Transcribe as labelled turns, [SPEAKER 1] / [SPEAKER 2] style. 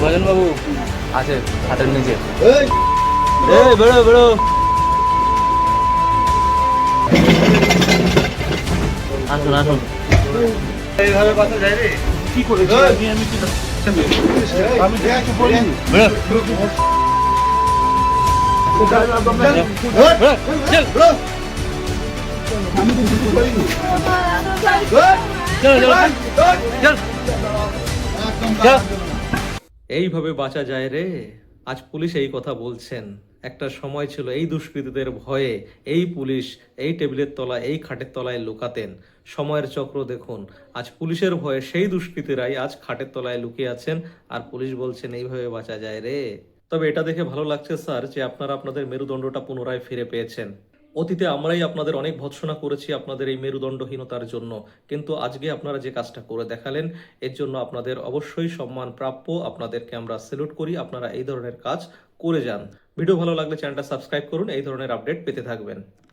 [SPEAKER 1] ভজন বাবু আছে হাতের নিচে। বেরো বেরো। আসুন আসুন। এইভাবে বাসা যায় রে? কি করেছি আমি কি আমি কিছু বলিনি।
[SPEAKER 2] এইভাবে বাঁচা যায় রে। আজ পুলিশ এই কথা বলছেন। একটা সময় ছিল এই দুষ্কৃতীদের ভয়ে এই পুলিশ এই টেবিলের তলায় এই খাটের তলায় লুকাতেন। সময়ের চক্র দেখুন, আজ পুলিশের ভয়ে সেই দুষ্কৃতীরাই আজ খাটের তলায় লুকিয়ে আছেন, আর পুলিশ বলছেন এইভাবে বাঁচা যায় রে। তবে এটা দেখে ভালো লাগছে স্যার যে আপনারা আপনাদের মেরুদণ্ডটা পুনরায় ফিরে পেয়েছেন। অতীতে আমরাই আপনাদের অনেক ভৎসনা করেছি আপনাদের এই মেরুদণ্ডহীনতার জন্য, কিন্তু আজকে আপনারা যে কাজটা করে দেখালেন এর জন্য আপনাদের অবশ্যই সম্মান প্রাপ্য। আপনাদেরকে আমরা স্যালুট করি। আপনারা এই ধরনের কাজ করে যান। ভিডিও ভালো লাগলে চ্যানেলটা সাবস্ক্রাইব করুন, এই ধরনের আপডেট পেতে থাকবেন।